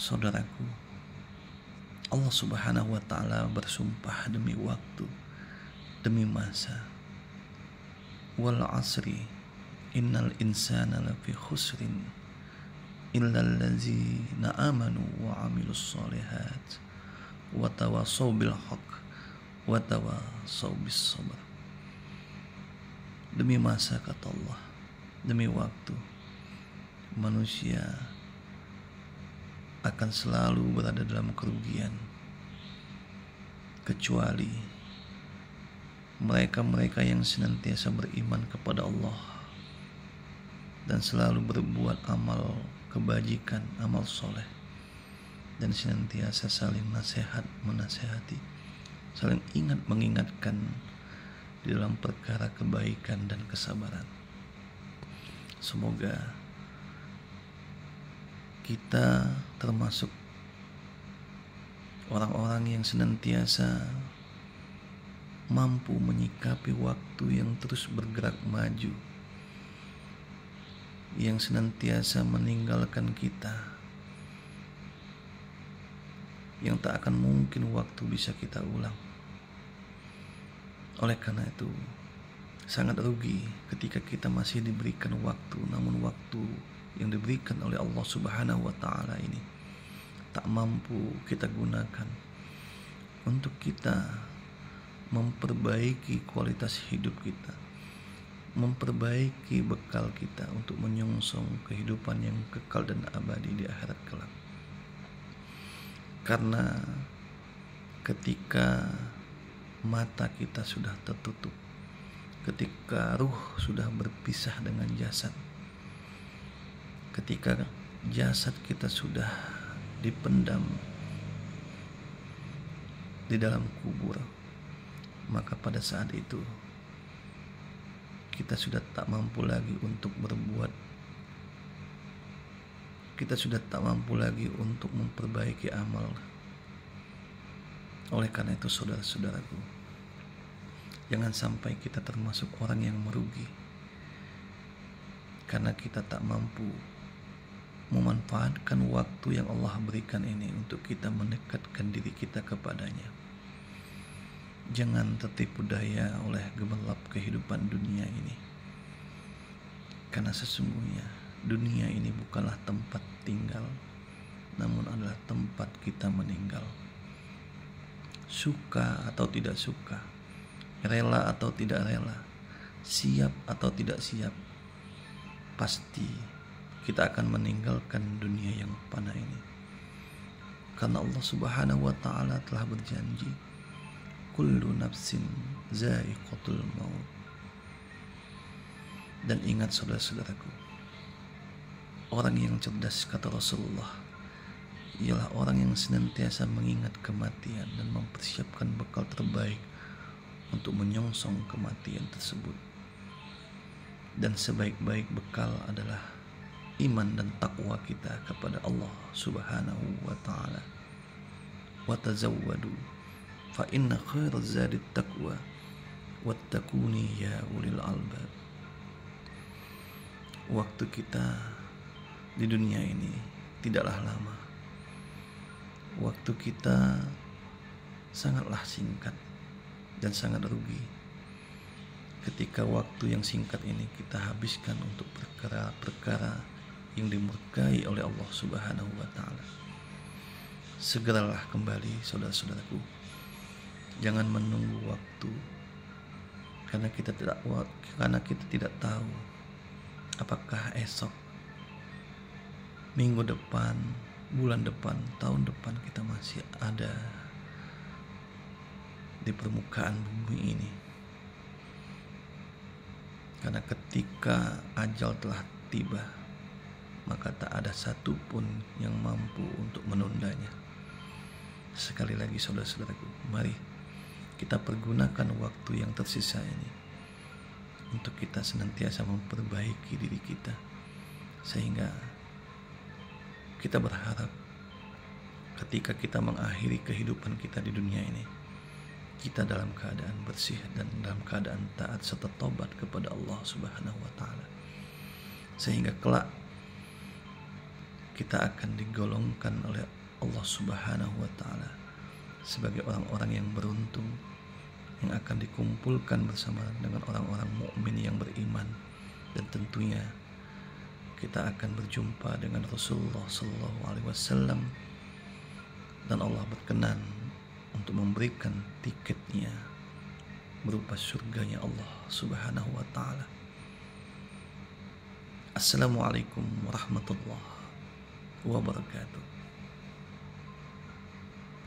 Saudaraku, Allah Subhanahu wa ta'ala bersumpah demi waktu, demi masa. Wal asri innal insana lafi khusrin illal ladzina amanu wa amilus solihat wa tawasaw bil haqq wa tawasaw bis sabr. Demi masa, kata Allah, demi waktu, manusia akan selalu berada dalam kerugian kecuali mereka-mereka yang senantiasa beriman kepada Allah dan selalu berbuat amal kebajikan, amal soleh, dan senantiasa saling menasehati, saling ingat mengingatkan di dalam perkara kebaikan dan kesabaran. Semoga kita termasuk orang-orang yang senantiasa mampu menyikapi waktu yang terus bergerak maju, yang senantiasa meninggalkan kita, yang tak akan mungkin waktu bisa kita ulang. Oleh karena itu, sangat rugi ketika kita masih diberikan waktu, namun waktu yang diberikan oleh Allah Subhanahu wa ta'ala ini tak mampu kita gunakan untuk kita memperbaiki kualitas hidup kita, memperbaiki bekal kita untuk menyongsong kehidupan yang kekal dan abadi di akhirat kelak. Karena ketika mata kita sudah tertutup, ketika ruh sudah berpisah dengan jasad, ketika jasad kita sudah dipendam di dalam kubur, maka pada saat itu kita sudah tak mampu lagi untuk berbuat, kita sudah tak mampu lagi untuk memperbaiki amal. Oleh karena itu, saudara-saudaraku, jangan sampai kita termasuk orang yang merugi karena kita tak mampu memanfaatkan waktu yang Allah berikan ini untuk kita mendekatkan diri kita kepadanya. Jangan tertipu daya oleh gemerlap kehidupan dunia ini, karena sesungguhnya dunia ini bukanlah tempat tinggal, namun adalah tempat kita meninggal. Suka atau tidak suka, rela atau tidak rela, siap atau tidak siap, pasti kita akan meninggalkan dunia yang fana ini. Karena Allah Subhanahu wa ta'ala telah berjanji, kullu nafsin za'iqatul maut. Dan ingat, saudara-saudaraku, orang yang cerdas, kata Rasulullah, ialah orang yang senantiasa mengingat kematian dan mempersiapkan bekal terbaik untuk menyongsong kematian tersebut. Dan sebaik-baik bekal adalah iman dan takwa kita kepada Allah Subhanahu wa ta'ala. Wa tazawwadu fa inna khairaz zadit taqwa wattaquni ya ulil albab. Waktu kita di dunia ini tidaklah lama. Waktu kita sangatlah singkat dan sangat rugi ketika waktu yang singkat ini kita habiskan untuk perkara-perkara yang dimurkai oleh Allah Subhanahu wa ta'ala. Segeralah kembali, saudara-saudaraku. Jangan menunggu waktu, karena kita tidak tahu apakah esok, minggu depan, bulan depan, tahun depan kita masih ada di permukaan bumi ini. Karena ketika ajal telah tiba, maka tak ada satupun yang mampu untuk menundanya. Sekali lagi, saudara-saudaraku, mari kita pergunakan waktu yang tersisa ini untuk kita senantiasa memperbaiki diri kita, sehingga kita berharap ketika kita mengakhiri kehidupan kita di dunia ini, kita dalam keadaan bersih dan dalam keadaan taat serta tobat kepada Allah Subhanahu wa ta'ala, sehingga kelak kita akan digolongkan oleh Allah Subhanahu wa taala sebagai orang-orang yang beruntung yang akan dikumpulkan bersama dengan orang-orang mukmin yang beriman, dan tentunya kita akan berjumpa dengan Rasulullah sallallahu alaihi wasallam, dan Allah berkenan untuk memberikan tiketnya berupa surganya Allah Subhanahu wa taala. Assalamualaikum warahmatullahi wabarakatuh.